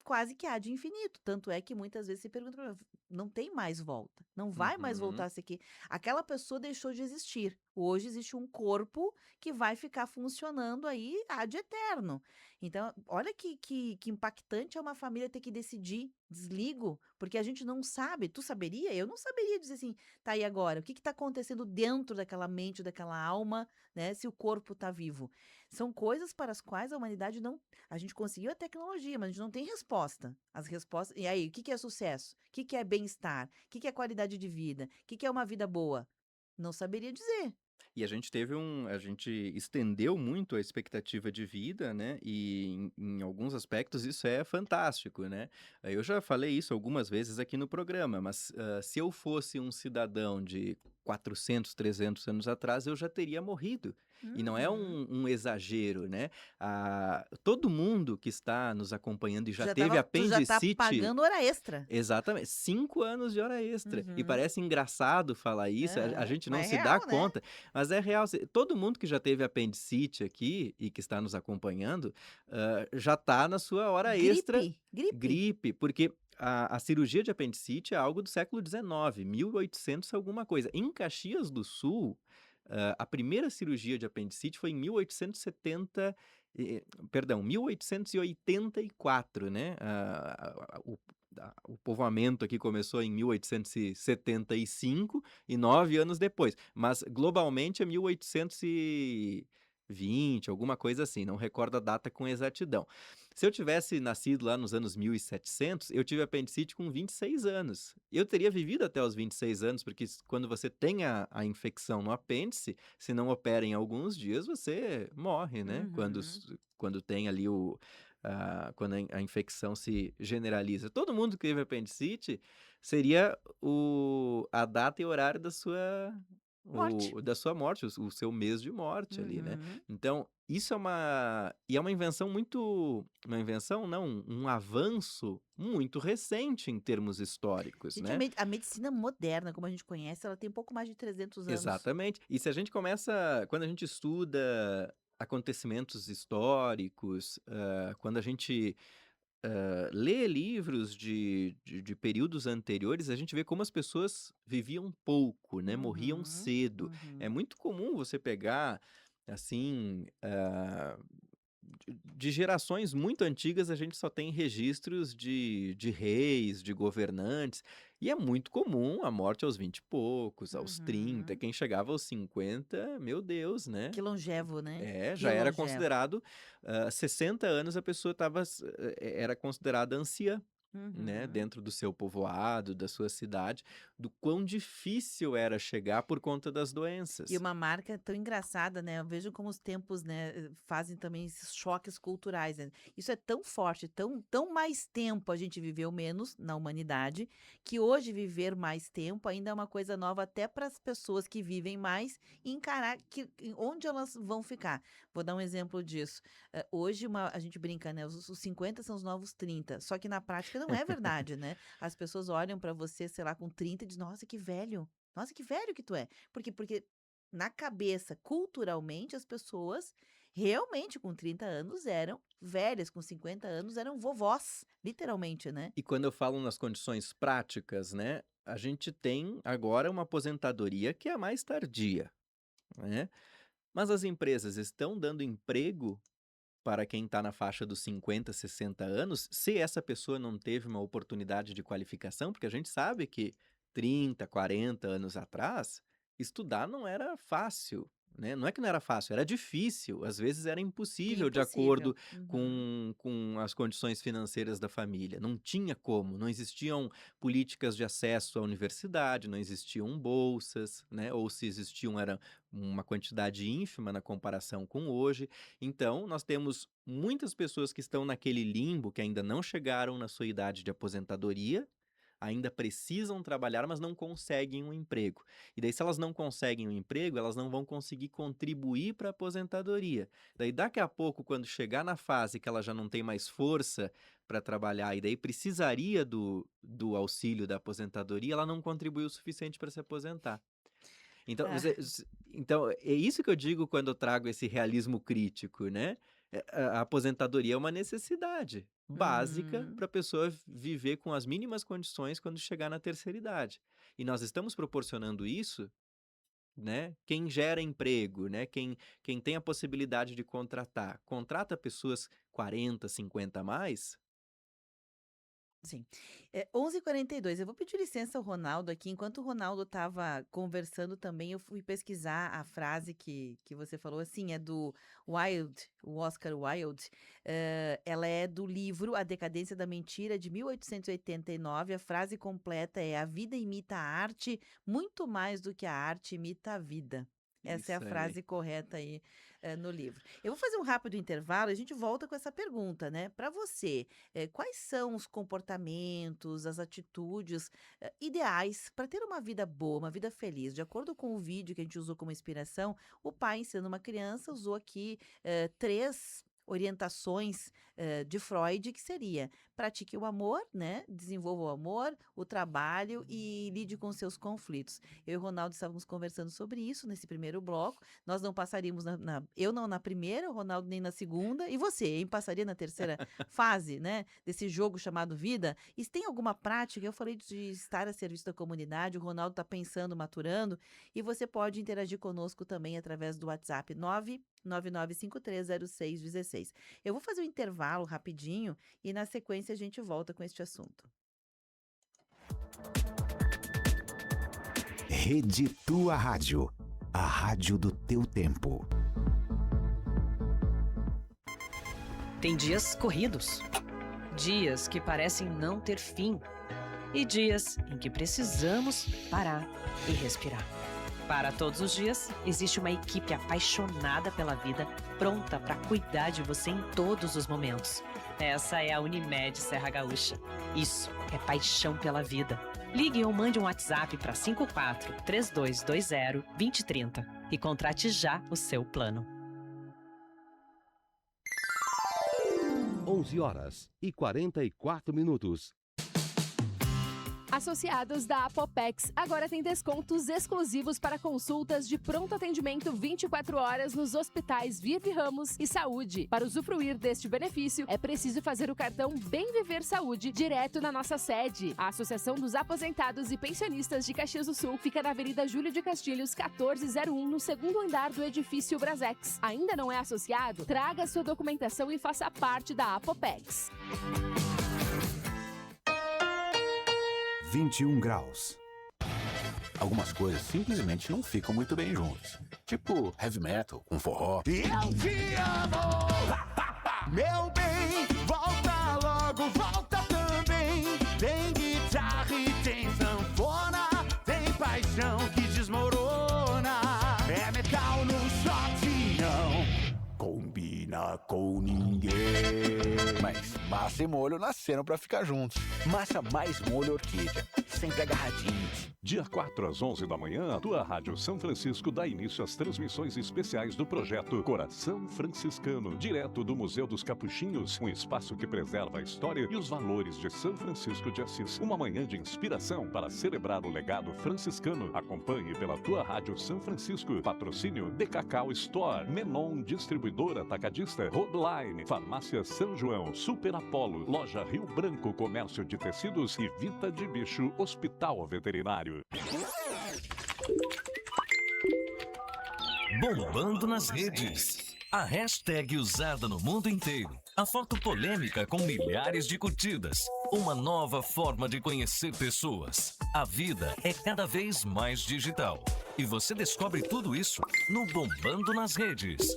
quase que há de infinito, tanto é que muitas vezes se pergunta pra mim: "Não tem mais volta, não vai mais voltar Uhum. a ser que aquela pessoa deixou de existir, hoje existe um corpo que vai ficar funcionando aí ad eterno". Então, olha que impactante é uma família ter que decidir: "Desligo", porque a gente não sabe, tu saberia? Eu não saberia dizer assim: "Tá, e agora? O que está acontecendo dentro daquela mente, daquela alma, né, se o corpo está vivo?". São coisas para as quais a humanidade não a gente conseguiu a tecnologia, mas a gente não tem resposta. As respostas. E aí, o que que é sucesso? O que que é bem-estar? O que que é qualidade de vida? O que que é uma vida boa? Não saberia dizer. E a gente estendeu muito a expectativa de vida, né, e em alguns aspectos isso é fantástico, né. Eu já falei isso algumas vezes aqui no programa, mas, se eu fosse um cidadão de 400, 300 anos atrás, eu já teria morrido. E não é Uhum. um exagero, né. Todo mundo que está nos acompanhando e já teve Tu já tá apendicite. pagando hora extra. Exatamente, 5 anos de hora extra. E Uhum. parece engraçado falar isso, a Aham. gente não Mas é se dá real, né? conta, mas é real. Todo mundo que já teve apendicite aqui e que está nos acompanhando, já está na sua hora extra. Gripe, gripe. Gripe, porque a cirurgia de apendicite é algo do século XIX, 1800 alguma coisa. Em Caxias do Sul, a primeira cirurgia de apendicite foi em 1870, perdão, 1884, né. O povoamento aqui começou em 1875 e 9 anos depois, mas globalmente é 1820, alguma coisa assim, não recordo a data com exatidão. Se eu tivesse nascido lá nos anos 1700, eu tive apendicite com 26 anos. Eu teria vivido até os 26 anos, porque quando você tem a infecção no apêndice, se não opera em alguns dias, você morre, né? Uhum. Quando tem ali quando a infecção se generaliza. Todo mundo que teve apendicite seria a data e horário Morte. da sua morte, o seu mês de morte ali, né. Uhum. Então, isso é uma invenção muito, uma invenção não, um avanço muito recente em termos históricos, Gente, né. a medicina moderna, como a gente conhece, ela tem pouco mais de 300 anos. Exatamente. E se a gente começa quando a gente estuda acontecimentos históricos, quando a gente lê livros de períodos anteriores, a gente vê como as pessoas viviam pouco, né, morriam Uhum. cedo. É Uhum. muito comum você pegar, assim, de gerações muito antigas, a gente só tem registros de reis, de governantes, e é muito comum a morte aos 20 e poucos, aos 30, Uhum. quem chegava aos 50, meu Deus, né. Que longevo, né? Já Que era longevo. considerado, 60 anos a pessoa era considerada anciã. né, Uhum. dentro do seu povoado, da sua cidade, do quão difícil era chegar por conta das E doenças. uma marca tão engraçada, né, eu vejo como os tempos, né, fazem também esses choques culturais, né. Isso é tão forte, tão mais tempo a gente viveu menos na humanidade, que hoje viver mais tempo ainda é uma coisa nova até para as pessoas que vivem mais encarar onde elas vão ficar. Vou dar um exemplo disso. Hoje a gente brinca, né, os 50 são os novos 30, só que na prática não é verdade, né. As pessoas olham para você, sei lá, com 30 e dizem: Nossa, que velho que tu é". Porque na cabeça, culturalmente, as pessoas realmente com 30 anos eram velhas, com 50 anos eram vovós, literalmente, né. E quando eu falo nas condições práticas, né, a gente tem agora uma aposentadoria que é mais tardia, né, mas as empresas estão dando emprego para quem está na faixa dos 50, 60 anos, se essa pessoa não teve uma oportunidade de qualificação, porque a gente sabe que 30, 40 anos atrás, estudar não era fácil, né? Não é que não era fácil, era difícil, às vezes era impossível de Impossível. acordo Uhum. com as condições financeiras da família. Não tinha como, não existiam políticas de acesso à universidade, não existiam bolsas, né? Ou se existiam, era uma quantidade ínfima na comparação com hoje. Então, nós temos muitas pessoas que estão naquele limbo, que ainda não chegaram na sua idade de aposentadoria, ainda precisam trabalhar, mas não conseguem um emprego. E daí, se elas não conseguem um emprego, elas não vão conseguir contribuir para a aposentadoria. Daí, daqui a pouco, quando chegar na fase que ela já não tem mais força para trabalhar e daí precisaria do auxílio da aposentadoria, ela não contribuiu o suficiente para se aposentar. Então, Ah, então, é isso que eu digo quando eu trago esse realismo crítico, né? A aposentadoria é uma necessidade básica uhum. para a pessoa viver com as mínimas condições quando chegar na terceira idade. E nós estamos proporcionando isso, né? Quem gera emprego, né? Quem tem a possibilidade de contratar, contrata pessoas 40, 50 a mais. Sim. 11h42. Eu vou pedir licença ao Ronaldo aqui. Enquanto o Ronaldo estava conversando também, eu fui pesquisar a frase que você falou, assim, é do Wilde, o Oscar Wilde. Ela é do livro A Decadência da Mentira, de 1889. A frase completa é: "A vida imita a arte muito mais do que a arte imita a vida". Essa é a Isso aí. frase correta aí, no livro. Eu vou fazer um rápido intervalo e a gente volta com essa pergunta, né. Para você, quais são os comportamentos, as atitudes, ideais para ter uma vida boa, uma vida feliz? De acordo com o vídeo que a gente usou como inspiração, o pai, ensinando uma criança, usou aqui 3 orientações de Freud, que seria: pratique o amor, né? Desenvolva o amor, o trabalho e lide com seus conflitos. Eu e o Ronaldo estávamos conversando sobre isso nesse primeiro bloco. Nós não passaríamos eu não na primeira, o Ronaldo nem na segunda, e você, hein? Passaria na terceira fase, né, desse jogo chamado vida. E se tem alguma prática, eu falei de estar a serviço da comunidade, o Ronaldo está pensando, maturando, e você pode interagir conosco também através do WhatsApp 999530616. Eu vou fazer um intervalo rapidinho e na sequência a gente volta com este assunto. Rede Tua Rádio, a rádio do teu tempo. Tem dias corridos, dias que parecem não ter fim e dias em que precisamos parar e respirar. Para todos os dias, existe uma equipe apaixonada pela vida, pronta para cuidar de você em todos os momentos. Essa é a Unimed Serra Gaúcha. Isso é paixão pela vida. Ligue ou mande um WhatsApp para 54 3220 2030 e contrate já o seu plano. 11h44. Associados da Apopex agora têm descontos exclusivos para consultas de pronto atendimento 24 horas nos hospitais Vive Ramos e Saúde. Para usufruir deste benefício, é preciso fazer o cartão Bem Viver Saúde direto na nossa sede. A Associação dos Aposentados e Pensionistas de Caxias do Sul fica na Avenida Júlio de Castilhos, 1401, no segundo andar do edifício Brasex. Ainda não é associado? Traga sua documentação e faça parte da Apopex. 21 graus. Algumas coisas simplesmente não ficam muito bem juntas. Tipo heavy metal com forró. Eu te amo! Meu bem, volta logo, volta também. combina com ninguém. Mas massa e molho nasceram pra ficar juntos. Massa mais molho orquídea, sempre agarradinhos. Dia 4 às 11 da manhã, a tua Rádio São Francisco dá início às transmissões especiais do projeto Coração Franciscano, direto do Museu dos Capuchinhos, um espaço que preserva a história e os valores de São Francisco de Assis. Uma manhã de inspiração para celebrar o legado franciscano. Acompanhe pela tua Rádio São Francisco. Patrocínio de Cacau Store, Menon Distribuidora Atacadista, Roadline, Farmácia São João, Super Apolo, Loja Rio Branco Comércio de Tecidos e Vita de Bicho Hospital Veterinário. Bombando nas redes. A hashtag usada no mundo inteiro. A foto polêmica com milhares de curtidas. Uma nova forma de conhecer pessoas. A vida é cada vez mais digital. E você descobre tudo isso no Bombando nas Redes.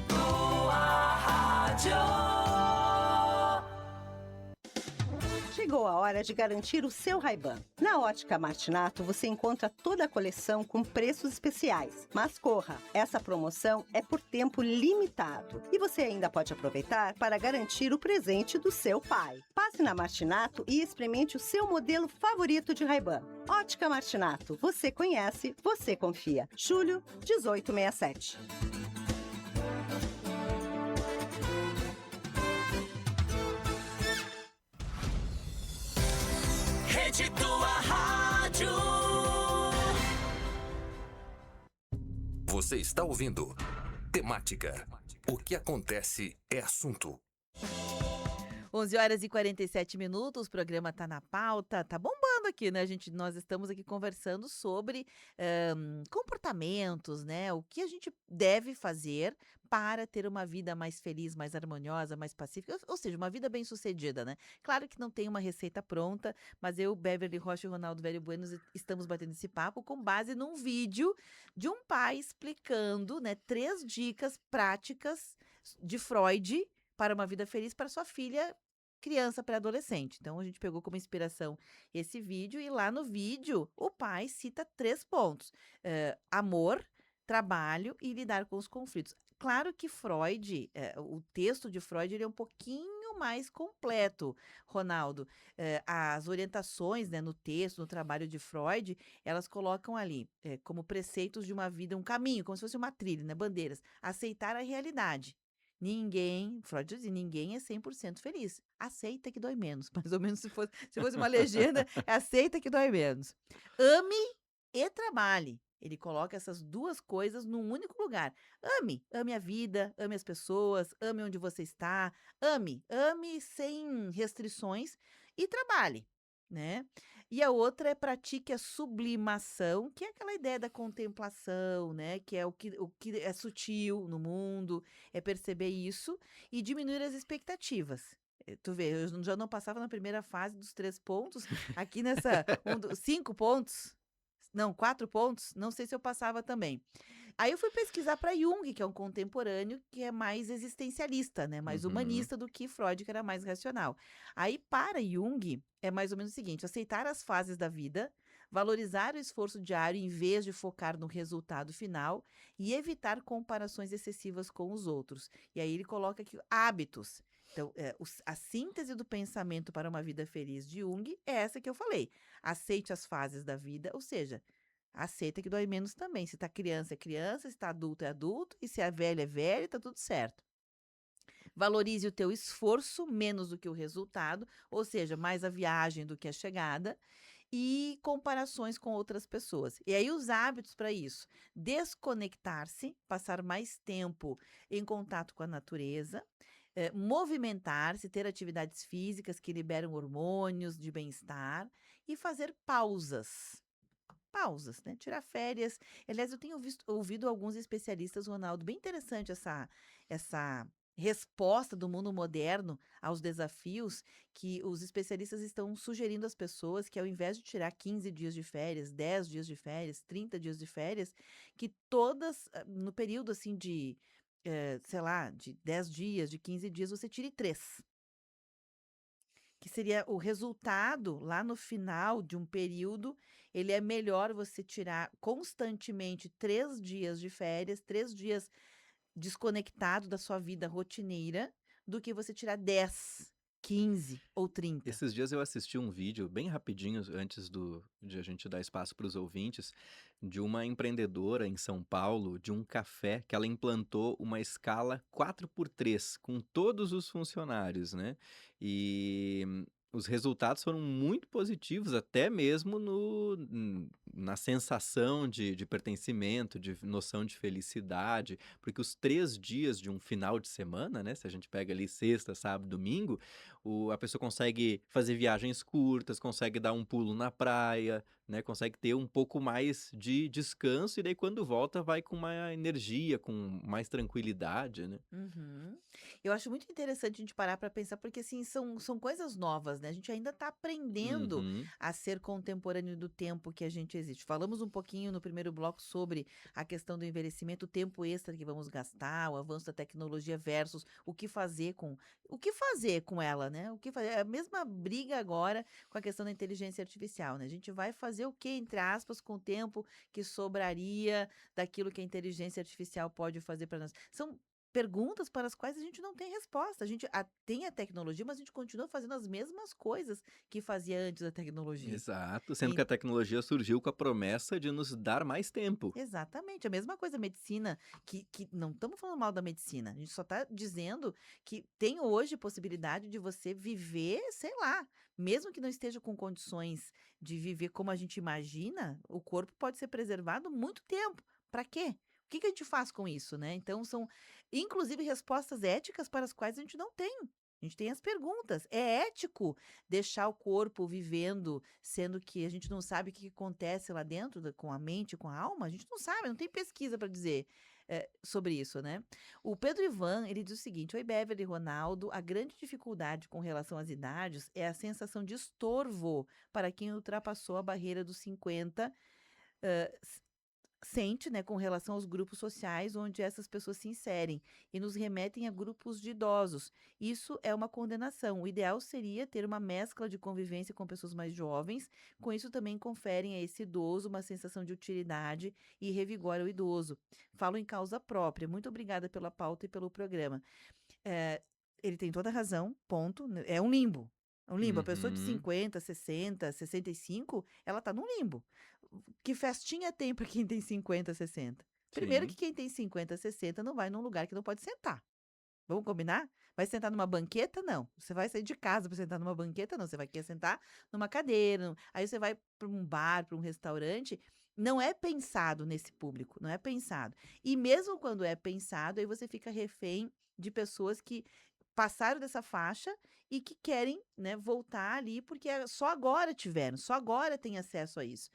Boa Rádio. Chegou a hora de garantir o seu Ray-Ban. Na Ótica Martinato você encontra toda a coleção com preços especiais. Mas corra, essa promoção é por tempo limitado. E você ainda pode aproveitar para garantir o presente do seu pai. Passe na Martinato e experimente o seu modelo favorito de Ray-Ban. Ótica Martinato, você conhece, você confia. Julho 1867. Rede Tua Rádio. Você está ouvindo Temática. O que acontece é assunto. 11 horas e 47 minutos, o programa tá na pauta, tá bombando aqui, né, gente? Nós estamos aqui conversando sobre comportamentos, né? O que a gente deve fazer para ter uma vida mais feliz, mais harmoniosa, mais pacífica, ou seja, uma vida bem-sucedida, né? Claro que não tem uma receita pronta, mas eu, Beverly Rocha e Ronaldo Velho Buenos estamos batendo esse papo com base num vídeo de um pai explicando, né, 3 dicas práticas de Freud para uma vida feliz para sua filha criança pré-adolescente. Então a gente pegou como inspiração esse vídeo e lá no vídeo o pai cita 3 pontos: amor, trabalho e lidar com os conflitos. Claro que Freud, o texto de Freud ele é um pouquinho mais completo, Ronaldo. As orientações, né, no texto, no trabalho de Freud, elas colocam ali como preceitos de uma vida, um caminho, como se fosse uma trilha, né, bandeiras. Aceitar a realidade. Freud dizia, ninguém é 100% feliz. Aceita que dói menos. Mais ou menos se fosse uma legenda, aceita que dói menos. Ame e trabalhe. Ele coloca essas 2 coisas num único lugar. Ame a vida, ame as pessoas, ame onde você está, ame sem restrições e trabalhe, né? E a outra é pratique a sublimação, que é aquela ideia da contemplação, né? Que é o que é sutil no mundo, é perceber isso e diminuir as expectativas. Tu vê, eu já não passava na primeira fase dos 3 pontos, aqui nessa 5 pontos, não, 4 pontos, não sei se eu passava também. Aí eu fui pesquisar para Jung, que é um contemporâneo que é mais existencialista, né? Mais humanista do que Freud, que era mais racional. Aí, para Jung, é mais ou menos o seguinte: aceitar as fases da vida, valorizar o esforço diário em vez de focar no resultado final e evitar comparações excessivas com os outros. E aí ele coloca aqui hábitos. Então, a síntese do pensamento para uma vida feliz de Jung é essa que eu falei. Aceite as fases da vida, ou seja, aceita que dói menos também. Se tá criança, é criança, se tá adulto, é adulto, e se é velho, tá tudo certo. Valorize o teu esforço, menos do que o resultado, ou seja, mais a viagem do que a chegada, e comparações com outras pessoas. E aí os hábitos para isso: desconectar-se, passar mais tempo em contato com a natureza, movimentar-se, ter atividades físicas que liberam hormônios de bem-estar e fazer pausas, né? Tirar férias. Aliás, eu tenho ouvido alguns especialistas, Ronaldo, bem interessante essa resposta do mundo moderno aos desafios, que os especialistas estão sugerindo às pessoas que, ao invés de tirar 15 dias de férias, 10 dias de férias, 30 dias de férias, que todas, no período assim de, sei lá, de 10 dias, de 15 dias, você tire 3. Que seria o resultado, lá no final de um período, ele é melhor você tirar constantemente 3 dias de férias, 3 dias desconectado da sua vida rotineira, do que você tirar 10, 15 ou 30. Esses dias eu assisti um vídeo bem rapidinho antes de a gente dar espaço para os ouvintes, de uma empreendedora em São Paulo, de um café, que ela implantou uma escala 4x3 com todos os funcionários, né? E os resultados foram muito positivos, até mesmo na sensação de pertencimento, de noção de felicidade, porque os 3 dias de um final de semana, né? Se a gente pega ali sexta, sábado, domingo, a pessoa consegue fazer viagens curtas, consegue dar um pulo na praia, né? Consegue ter um pouco mais de descanso e daí quando volta vai com uma energia, com mais tranquilidade, né? Uhum. Eu acho muito interessante a gente parar para pensar, porque assim, são coisas novas, né? A gente ainda está aprendendo Uhum. a ser contemporâneo do tempo que a gente existe. Falamos um pouquinho no primeiro bloco sobre a questão do envelhecimento, o tempo extra que vamos gastar, o avanço da tecnologia versus o que fazer com ela, né? O que fazer? É a mesma briga agora com a questão da inteligência artificial, né? A gente vai fazer o que, entre aspas, com o tempo que sobraria daquilo que a inteligência artificial pode fazer para nós? São perguntas para as quais a gente não tem resposta. A gente tem a tecnologia, mas a gente continua fazendo as mesmas coisas que fazia antes da tecnologia. Exato, sendo que E a tecnologia surgiu com a promessa de nos dar mais tempo. exatamente, a mesma coisa a medicina, que não estamos falando mal da medicina, a gente só está dizendo que tem hoje possibilidade de você viver, sei lá, mesmo que não esteja com condições de viver como a gente imagina, o corpo pode ser preservado muito tempo. Para quê? O que que a gente faz com isso, né? Então são, inclusive, respostas éticas para as quais a gente não tem. A gente tem as perguntas. É ético deixar o corpo vivendo, sendo que a gente não sabe o que que acontece lá dentro com a mente, com a alma? A gente não sabe, não tem pesquisa para dizer sobre isso, né? O Pedro Ivan, ele diz o seguinte: Oi, Beverly e Ronaldo, a grande dificuldade com relação às idades é a sensação de estorvo para quem ultrapassou a barreira dos 50, sente, né, com relação aos grupos sociais onde essas pessoas se inserem e nos remetem a grupos de idosos. Isso é uma condenação. O ideal seria ter uma mescla de convivência com pessoas mais jovens. Com isso também conferem a esse idoso uma sensação de utilidade e revigora o idoso. Falo em causa própria. Muito obrigada pela pauta e pelo programa. Eh, ele tem toda a razão, ponto. É um limbo. É um limbo. A pessoa de Uhum. 50, 60, 65, ela tá num limbo. Que festinha tem para quem tem 50, 60? Primeiro que Sim. quem tem 50, 60 não vai num lugar que não pode sentar. Vamos combinar? Vai sentar numa banqueta? Não. Você vai sair de casa para sentar numa banqueta? Não. Você vai querer sentar numa cadeira. Aí você vai para um bar, para um restaurante. Não é pensado nesse público, não é pensado. E mesmo quando é pensado, aí você fica refém de pessoas que passaram dessa faixa e que querem, né, voltar ali porque só agora tiveram, só agora têm acesso a isso.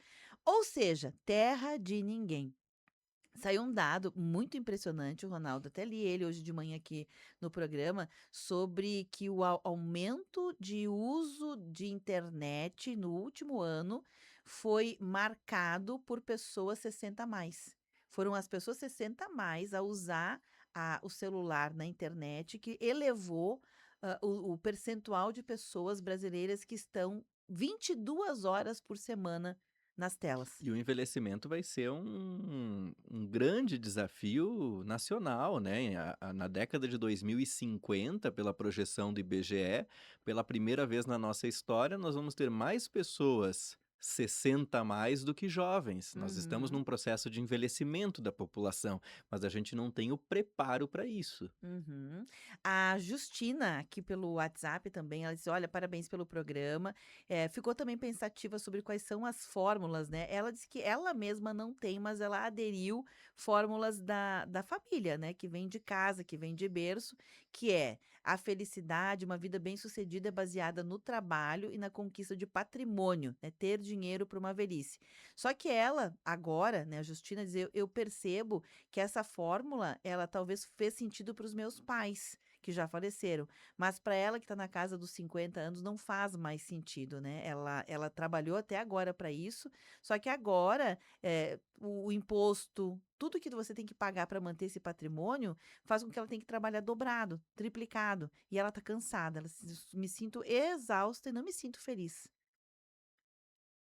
Ou seja, terra de ninguém. Saiu um dado muito impressionante, o Ronaldo, até li ele hoje de manhã aqui no programa, sobre que o aumento de uso de internet no último ano foi marcado por pessoas 60 a mais. Foram as pessoas 60 a mais a usar o celular na internet que elevou o percentual de pessoas brasileiras que estão 22 horas por semana nas telas. E o envelhecimento vai ser um grande desafio nacional, né? Na década de 2050, pela projeção do IBGE, pela primeira vez na nossa história, nós vamos ter mais pessoas 60 a mais do que jovens. Nós estamos Uhum. num processo de envelhecimento da população, mas a gente não tem o preparo para isso. Uhum. A Justina, aqui pelo WhatsApp também, ela disse: Olha, parabéns pelo programa. Ficou também pensativa sobre quais são as fórmulas, né? Ela disse que ela mesma não tem, mas ela aderiu fórmulas da família, né? Que vem de casa, que vem de berço, que é a felicidade, uma vida bem-sucedida é baseada no trabalho e na conquista de patrimônio, né? Ter dinheiro para uma velhice. Só que ela, agora, né, a Justina diz: eu percebo que essa fórmula, ela talvez fez sentido para os meus pais, que já faleceram, mas para ela que está na casa dos 50 anos não faz mais sentido, né? Ela trabalhou até agora para isso, só que agora o imposto, tudo que você tem que pagar para manter esse patrimônio, faz com que ela tenha que trabalhar dobrado, triplicado, e ela está cansada, me sinto exausta e não me sinto feliz.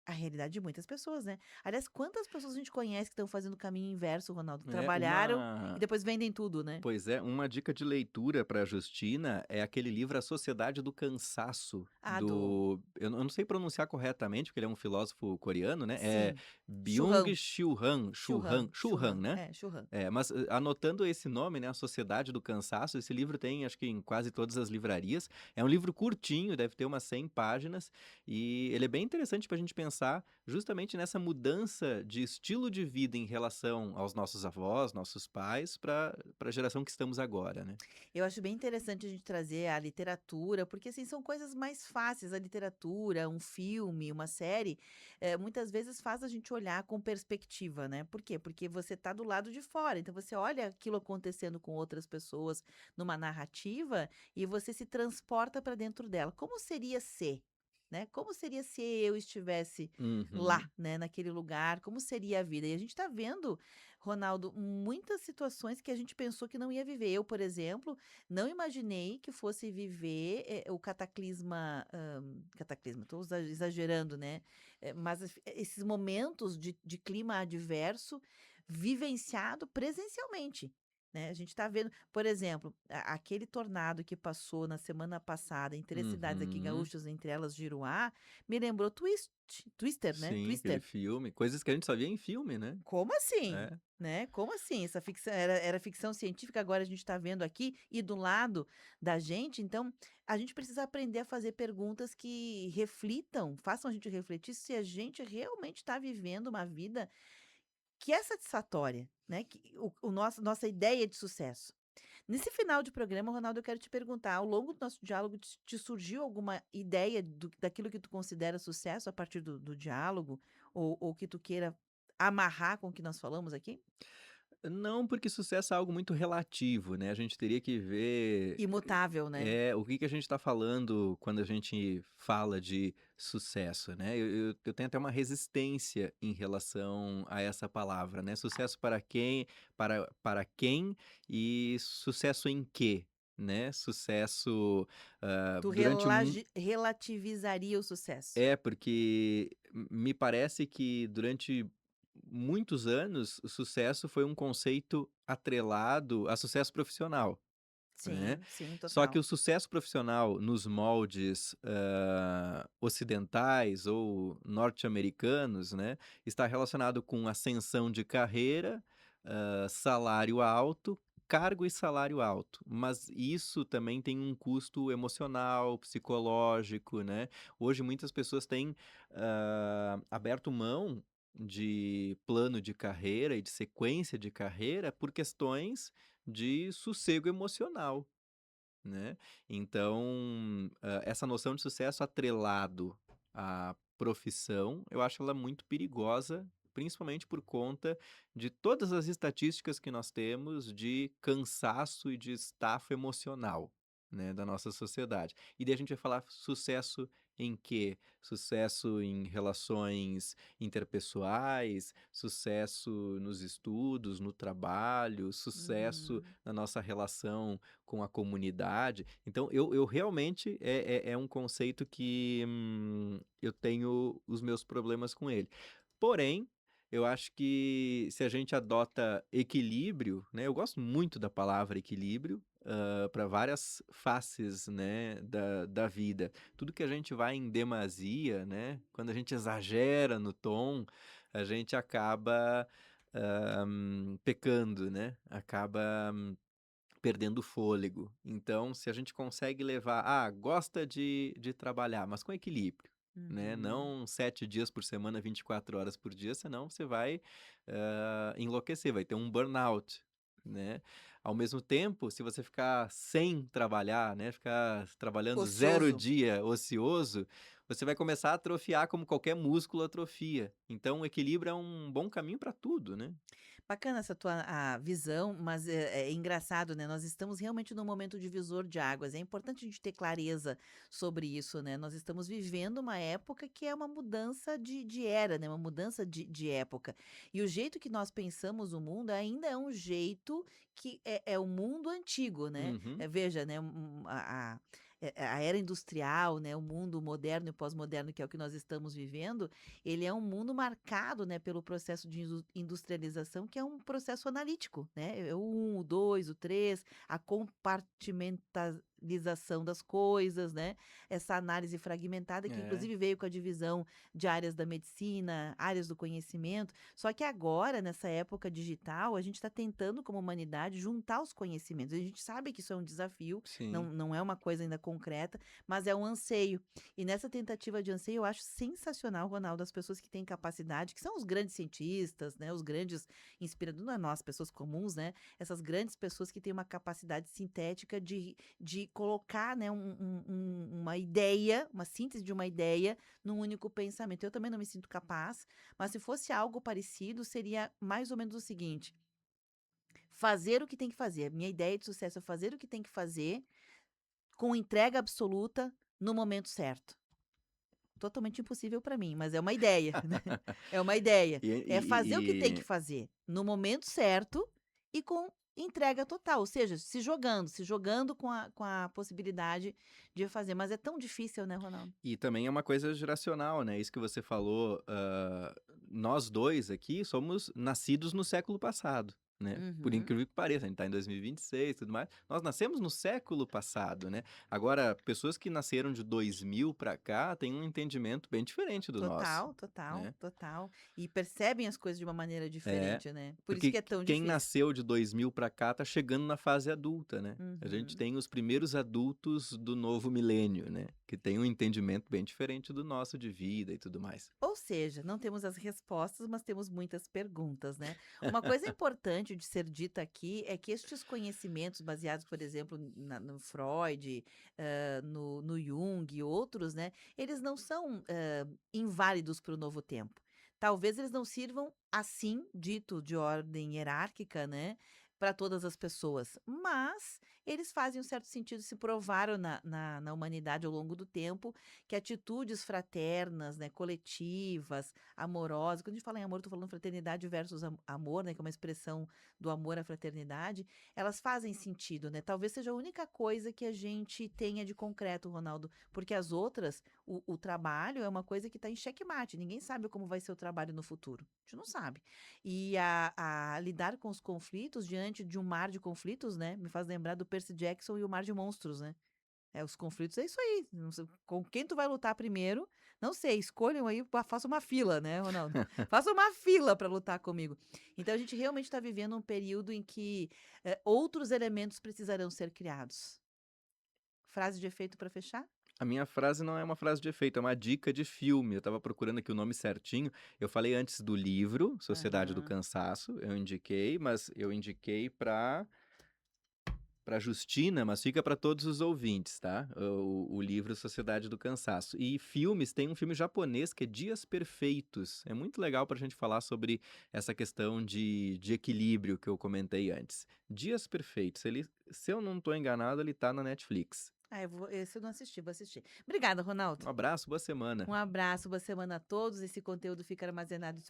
a realidade de muitas pessoas, né? Aliás, quantas pessoas a gente conhece que estão fazendo o caminho inverso, Ronaldo? Que É trabalharam e uma depois vendem tudo, né? Pois é, uma dica de leitura para a Justina é aquele livro A Sociedade do Cansaço, Ah, do. eu não sei pronunciar corretamente, porque ele é um filósofo coreano, né? É Sim. Byung Churran. Chul Han, Churran. Chul Han, Churran. né? É, churran. Mas anotando esse nome, né, A Sociedade do Cansaço, esse livro tem, acho que em quase todas as livrarias. É um livro curtinho, deve ter umas 100 páginas, e ele é bem interessante para a gente pensar justamente nessa mudança de estilo de vida em relação aos nossos avós, nossos pais, para a geração que estamos agora, né? Eu acho bem interessante a gente trazer a literatura, porque assim são coisas mais fáceis. A literatura, um filme, uma série, muitas vezes faz a gente olhar com perspectiva, né? Por quê? Porque você está do lado de fora, então você olha aquilo acontecendo com outras pessoas numa narrativa e você se transporta para dentro dela. Como seria ser? Né? Como seria se eu estivesse lá, Uhum. né, naquele lugar? Como seria a vida? E a gente está vendo, Ronaldo, muitas situações que a gente pensou que não ia viver. Eu, por exemplo, não imaginei que fosse viver o cataclisma, cataclisma, estou exagerando, né? Mas esses momentos de clima adverso vivenciado presencialmente. Né? A gente está vendo, por exemplo, aquele tornado que passou na semana passada em 3 cidades aqui Uhum. gaúchas, entre elas Giruá, me lembrou Twister, né? Sim, aquele Twister. filme, coisas que a gente só via em filme, né? Como assim? É. Né? Como assim? Essa ficção era ficção científica, agora a gente está vendo aqui e do lado da gente. Então, a gente precisa aprender a fazer perguntas que reflitam, façam a gente refletir se a gente realmente está vivendo uma vida que é satisfatória, né? Nossa ideia de sucesso. Nesse final de programa, Ronaldo, eu quero te perguntar, ao longo do nosso diálogo, te surgiu alguma ideia daquilo que tu considera sucesso a partir do diálogo? Ou que tu queira amarrar com o que nós falamos aqui? Não, porque sucesso é algo muito relativo, né? A gente teria que ver Imutável, né? o que que a gente está falando quando a gente fala de sucesso, né? Eu tenho até uma resistência em relação a essa palavra, né? Sucesso para quem e sucesso em quê, né? Sucesso Tu durante relativizaria o sucesso. porque me parece que durante muitos anos o sucesso foi um conceito atrelado a sucesso profissional, né. Sim, sim, Só que total. o sucesso profissional nos moldes, ocidentais ou norte-americanos, né, está relacionado com ascensão de carreira, salário alto, cargo e salário alto. Mas isso também tem um custo emocional, psicológico, né. Hoje muitas pessoas têm, aberto mão de plano de carreira e de sequência de carreira por questões de sossego emocional, né. Então, essa noção de sucesso atrelado à profissão, eu acho ela muito perigosa, principalmente por conta de todas as estatísticas que nós temos de cansaço e de estafa emocional, né, da nossa sociedade. E daí a gente vai falar sucesso em quê? Sucesso em relações interpessoais, sucesso nos estudos, no trabalho, sucesso Uhum. na nossa relação com a comunidade. Então, eu realmente é um conceito que eu tenho os meus problemas com ele. Porém, eu acho que se a gente adota equilíbrio, né, eu gosto muito da palavra equilíbrio, para várias faces, né, da vida. Tudo que a gente vai em demasia, né, quando a gente exagera no tom, a gente acaba, pecando, né, acaba perdendo o fôlego. Então, se a gente consegue levar gosta de trabalhar, mas com equilíbrio, né, Uhum. não 7 dias por semana, 24 horas por dia, senão você vai, enlouquecer, vai ter um burnout, né. Ao mesmo tempo, se você ficar sem trabalhar, né, ficar trabalhando zero Ocioso. dia, ocioso, você vai começar a atrofiar como qualquer músculo atrofia. Então o equilíbrio é um bom caminho para tudo, né. Bacana essa tua a visão, mas é engraçado, né, nós estamos realmente num momento divisor de águas, é importante a gente ter clareza sobre isso, né, nós estamos vivendo uma época que é uma mudança de era, né, uma mudança de época. E o jeito que nós pensamos o mundo ainda é um jeito que é o mundo antigo, né. Uhum. Veja, né, a era industrial, né, o mundo moderno e pós-moderno, que é o que nós estamos vivendo, ele é um mundo marcado, né, pelo processo de industrialização, que é um processo analítico, né? É o 1, o 2, o 3, a compartimentalização das coisas, né? Essa análise fragmentada que É. inclusive veio com a divisão de áreas da medicina, áreas do conhecimento. Só que agora, nessa época digital, a gente está tentando, como humanidade, juntar os conhecimentos. A gente sabe que isso é um desafio, Sim. não é uma coisa ainda concreta, mas é um anseio. E nessa tentativa de anseio, eu acho sensacional, Ronaldo, as pessoas que têm capacidade, que são os grandes cientistas, né, os grandes inspiradores, não é nós, pessoas comuns, né, essas grandes pessoas que têm uma capacidade sintética de colocar, né, uma ideia, uma síntese de uma ideia num único pensamento. Eu também não me sinto capaz, mas se fosse algo parecido, seria mais ou menos o seguinte: fazer o que tem que fazer. A minha ideia de sucesso é fazer o que tem que fazer com entrega absoluta no momento certo. Totalmente impossível para mim, mas é uma ideia, né? É uma ideia. E, É fazer o que tem que e- fazer no momento certo e com entrega total, ou seja, se jogando com a possibilidade de fazer. Mas é tão difícil, né, Ronaldo? e também é uma coisa geracional, né? Isso que você falou, nós dois aqui somos nascidos no século passado, né? Por Uhum. incrível que pareça, a gente tá em 2026 e tudo mais. Nós nascemos no século passado, né? Agora, pessoas que nasceram de 2000 para cá têm um entendimento bem diferente do nosso, Total, total, né? total. E percebem as coisas de uma maneira É, diferente, né? Por isso porque que é tão quem difícil. nasceu de 2000 para cá tá chegando na fase adulta, né? A gente Uhum. tem os primeiros adultos do novo milênio, né? Que tem um entendimento bem diferente do nosso de vida e tudo mais. Ou seja, não temos as respostas, mas temos muitas perguntas, né? Uma coisa importante de ser dita aqui é que estes conhecimentos baseados, por exemplo, no Freud, no Jung e outros, né? Eles não são inválidos para o novo tempo. Talvez eles não sirvam assim, dito de ordem hierárquica, né? Para todas as pessoas, mas eles fazem um certo sentido, se provaram na humanidade ao longo do tempo que atitudes fraternas, né, coletivas, amorosas. Quando a gente fala em amor, estou falando fraternidade versus amor, né, que é uma expressão do amor à fraternidade, elas fazem sentido, né? Talvez seja a única coisa que a gente tenha de concreto, Ronaldo, porque as outras, o trabalho é uma coisa que está em xeque-mate. Ninguém sabe como vai ser o trabalho no futuro. A gente não sabe. E a lidar com os conflitos diante de um mar de conflitos, né? Me faz lembrar do Percy Jackson e o Mar de Monstros, né? Os conflitos é isso aí. Não sei com quem tu vai lutar primeiro, não sei. Escolham aí, faça uma fila, né, Ronaldo? Faça uma fila para lutar comigo. Então a gente realmente está vivendo um período em que outros elementos precisarão ser criados. Frase de efeito para fechar? A minha frase não é uma frase de efeito, é uma dica de filme. Eu estava procurando aqui o nome certinho. Eu falei antes do livro, Sociedade do Aham. Cansaço, eu indiquei, mas eu indiquei para Justina, mas fica para todos os ouvintes, tá? O livro Sociedade do Cansaço. E filmes, tem um filme japonês que é Dias Perfeitos. É muito legal para a gente falar sobre essa questão de equilíbrio que eu comentei antes. Dias Perfeitos, ele, se eu não estou enganado, ele tá na Netflix. Esse eu não assisti, vou assistir. Obrigada, Ronaldo. Um abraço, boa semana. Um abraço, boa semana a todos. Esse conteúdo fica armazenado